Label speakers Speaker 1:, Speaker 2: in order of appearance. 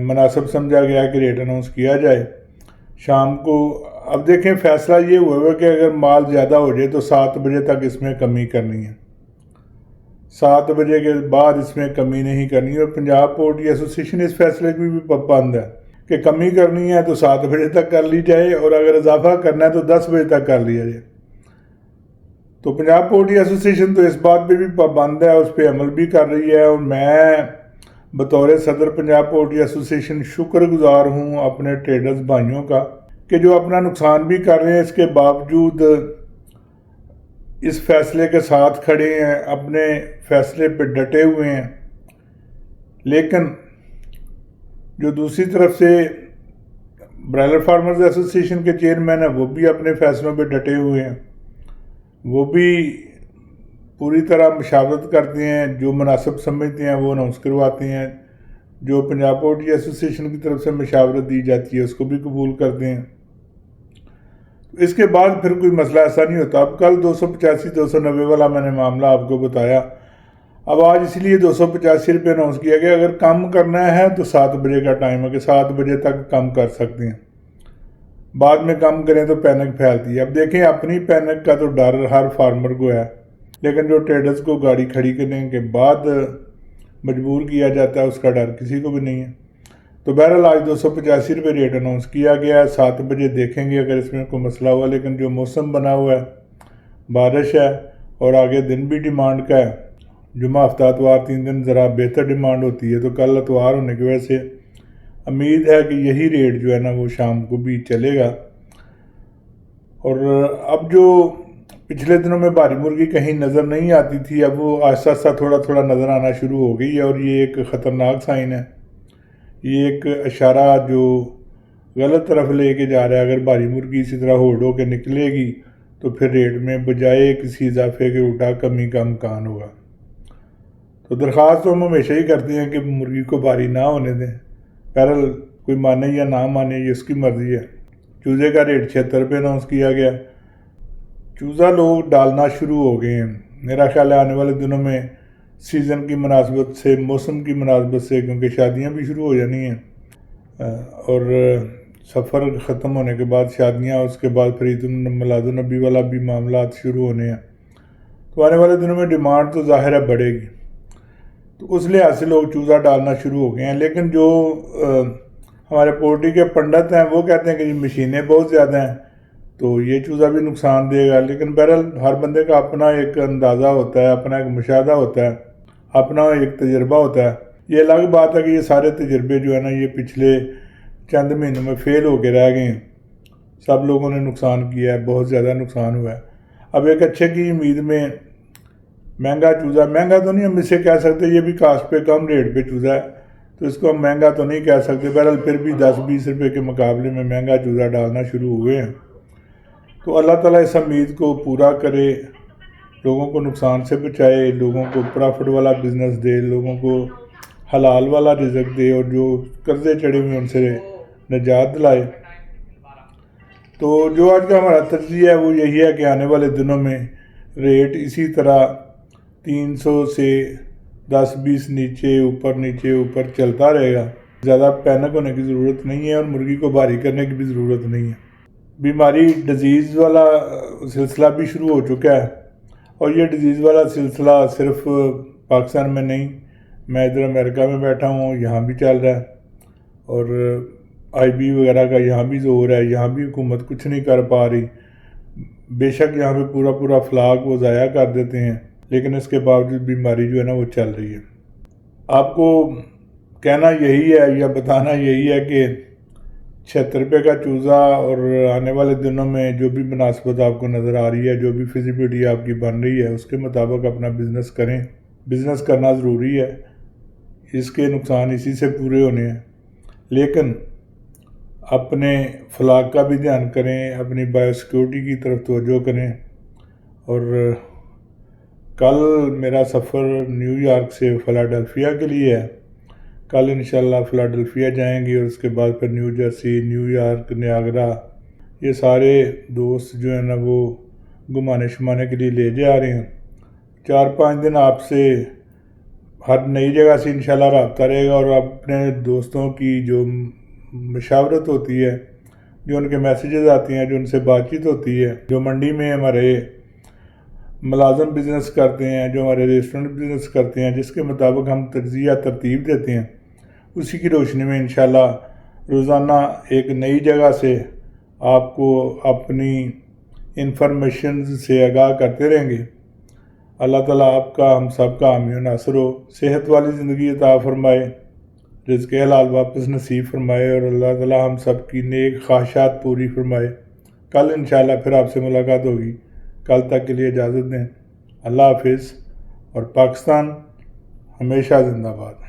Speaker 1: مناسب سمجھا گیا کہ ریٹ اناؤنس کیا جائے شام کو۔ اب دیکھیں فیصلہ یہ ہوا ہے کہ اگر مال زیادہ ہو جائے تو 7 بجے تک اس میں کمی کرنی ہے، 7 بجے کے بعد اس میں کمی نہیں کرنی ہے، اور پنجاب پولٹری ایسوسیشن اس فیصلے کی بھی پابند ہے کہ کمی کرنی ہے تو 7 بجے تک کر لی جائے، اور اگر اضافہ کرنا ہے تو 10 بجے تک کر لیا جائے۔ تو پنجاب پولٹری ایسوسیشن تو اس بات پہ بھی پابند ہے، اس پہ عمل بھی کر رہی ہے، اور میں بطور صدر پنجاب پولٹری ایسوسیشن شکر گزار ہوں اپنے ٹریڈرز بھائیوں کا کہ جو اپنا نقصان بھی کر رہے ہیں، اس کے باوجود اس فیصلے کے ساتھ کھڑے ہیں، اپنے فیصلے پہ ڈٹے ہوئے ہیں۔ لیکن جو دوسری طرف سے برائلر فارمرز ایسوسیشن کے چیئرمین ہیں وہ بھی اپنے فیصلوں پہ ڈٹے ہوئے ہیں، وہ بھی پوری طرح مشاورت کرتے ہیں، جو مناسب سمجھتے ہیں وہ اناؤنس کرواتے ہیں، جو پنجاب پولٹری ایسوسیشن کی طرف سے مشاورت دی جاتی ہے اس کو بھی قبول کرتے ہیں۔ اس کے بعد پھر کوئی مسئلہ ایسا نہیں ہوتا۔ اب کل 285 290 والا میں نے معاملہ آپ کو بتایا، اب آج اس لیے 285 روپے اناؤنس کیا گیا، اگر کم کرنا ہے تو 7 بجے کا ٹائم ہے کہ 7 بجے تک کم کر سکتے ہیں، بعد میں کم کریں تو پینک پھیلتی ہے۔ اب دیکھیں اپنی پینک کا تو ڈر ہر فارمر کو ہے، لیکن جو ٹریڈرز کو گاڑی کھڑی کرنے کے بعد مجبور کیا جاتا ہے اس کا ڈر کسی کو بھی نہیں ہے۔ تو بہرحال آج 285 روپے ریٹ اناؤنس کیا گیا ہے، 7 بجے دیکھیں گے اگر اس میں کوئی مسئلہ ہوا، لیکن جو موسم بنا ہوا ہے، بارش ہے اور آگے دن بھی ڈیمانڈ کا ہے، جمعہ ہفتہ اتوار 3 دن ذرا بہتر ڈیمانڈ ہوتی ہے، تو کل اتوار ہونے کی وجہ سے امید ہے کہ یہی ریٹ جو ہے نا وہ شام کو بھی چلے گا۔ اور اب جو پچھلے دنوں میں بھاری مرغی کہیں نظر نہیں آتی تھی، اب وہ آہستہ آہستہ تھوڑا تھوڑا نظر آنا شروع ہو گئی ہے، اور یہ ایک خطرناک سائن ہے، یہ ایک اشارہ جو غلط طرف لے کے جا رہا ہے۔ اگر بھاری مرغی اسی طرح ہولڈ ہو کے نکلے گی تو پھر ریٹ میں بجائے کسی اضافے کے الٹا کمی کا امکان ہوگا۔ تو درخواست تو ہم ہمیشہ ہی کرتے ہیں کہ مرغی کو بھاری نہ ہونے دیں، بہرحال کوئی مانے یا نہ مانے یہ اس کی مرضی ہے۔ چوزے کا ریٹ 76 روپے اناؤنس کیا گیا۔ چوزہ لوگ ڈالنا شروع ہو گئے ہیں، میرا خیال ہے آنے والے دنوں میں سیزن کی مناسبت سے، موسم کی مناسبت سے، کیونکہ شادیاں بھی شروع ہو جانی ہیں اور سفر ختم ہونے کے بعد شادیاں، اس کے بعد پھر عید میلاد النبی والا بھی معاملات شروع ہونے ہیں، تو آنے والے دنوں میں ڈیمانڈ تو ظاہر ہے بڑھے گی، تو اس لحاظ سے لوگ چوزہ ڈالنا شروع ہو گئے ہیں۔ لیکن جو ہمارے پولٹری کے پنڈت ہیں وہ کہتے ہیں کہ یہ مشینیں بہت زیادہ ہیں تو یہ چوزہ بھی نقصان دے گا، لیکن بہرحال ہر بندے کا اپنا ایک اندازہ ہوتا ہے، اپنا ایک مشاہدہ ہوتا ہے، اپنا ایک تجربہ ہوتا ہے۔ یہ الگ بات ہے کہ یہ سارے تجربے جو ہے نا یہ پچھلے چند مہینوں میں فیل ہو کے رہ گئے ہیں، سب لوگوں نے نقصان کیا ہے، بہت زیادہ نقصان ہوا ہے۔ اب ایک اچھے کی امید میں مہنگا چوزہ، مہنگا تو نہیں ہم اسے کہہ سکتے، یہ بھی کاسٹ پہ کم ریٹ پہ چوزہ ہے تو اس کو ہم مہنگا تو نہیں کہہ سکتے، بہرحال پھر بھی 10-20 روپے کے مقابلے میں مہنگا چوزہ ڈالنا شروع ہوئے ہیں۔ تو اللہ تعالیٰ اس امید کو پورا کرے، لوگوں کو نقصان سے بچائے، لوگوں کو پرافٹ والا بزنس دے، لوگوں کو حلال والا رزق دے، اور جو قرضے چڑھے ہوئے ان سے نجات دلائے۔ تو جو آج کا ہمارا تجزیہ ہے وہ یہی ہے کہ آنے والے دنوں میں ریٹ اسی طرح 300 سے 10-20 نیچے اوپر چلتا رہے گا، زیادہ پینک ہونے کی ضرورت نہیں ہے، اور مرغی کو بھاری کرنے کی بھی ضرورت نہیں ہے۔ بیماری ڈیزیز والا سلسلہ بھی شروع ہو چکا ہے، اور یہ ڈیزیز والا سلسلہ صرف پاکستان میں نہیں، میں ادھر امریکہ میں بیٹھا ہوں، یہاں بھی چل رہا ہے، اور آئی بی وغیرہ کا یہاں بھی زور ہے، یہاں بھی حکومت کچھ نہیں کر پا رہی، بے شک یہاں پہ پورا فلاگ وہ ضائع کر دیتے ہیں، لیکن اس کے باوجود بیماری جو ہے نا وہ چل رہی ہے۔ آپ کو کہنا یہی ہے یا بتانا یہی ہے کہ 76 روپے کا چوزہ، اور آنے والے دنوں میں جو بھی مناسبت آپ کو نظر آ رہی ہے، جو بھی فیزیبلٹی آپ کی بن رہی ہے، اس کے مطابق اپنا بزنس کریں، بزنس کرنا ضروری ہے، اس کے نقصان اسی سے پورے ہونے ہیں، لیکن اپنے فلاح کا بھی دھیان کریں، اپنی بایو سیکورٹی کی طرف توجہ کریں۔ اور کل میرا سفر نیو یارک سے فلاڈیلفیا کے لیے ہے، کل انشاءاللہ فلاڈیلفیا جائیں گے، اور اس کے بعد پھر new Jersey, new York, Niagara, یہ سارے دوست جو ہیں نا وہ گھمانے شمانے کے لیے لے جا رہے ہیں۔ 4-5 دن آپ سے ہر نئی جگہ سے انشاءاللہ رابطہ رہے گا، اور اپنے دوستوں کی جو مشاورت ہوتی ہے، جو ان کے میسیجز آتی ہیں، جو ان سے بات چیت ہوتی ہے، جو منڈی میں ہمارے ملازم بزنس کرتے ہیں، جو ہمارے ریسٹورنٹ بزنس کرتے ہیں، جس کے مطابق ہم تجزیہ ترتیب دیتے ہیں، اسی کی روشنی میں انشاءاللہ روزانہ ایک نئی جگہ سے آپ کو اپنی انفارمیشن سے آگاہ کرتے رہیں گے۔ اللہ تعالیٰ آپ کا ہم سب کا حامی و ناصر ہو، صحت والی زندگی عطا فرمائے، رزق حلال واپس نصیب فرمائے، اور اللہ تعالیٰ ہم سب کی نیک خواہشات پوری فرمائے۔ کل انشاءاللہ پھر آپ سے ملاقات ہوگی، کل تک کے لیے اجازت دیں۔ اللہ حافظ، اور پاکستان ہمیشہ زندہ باد۔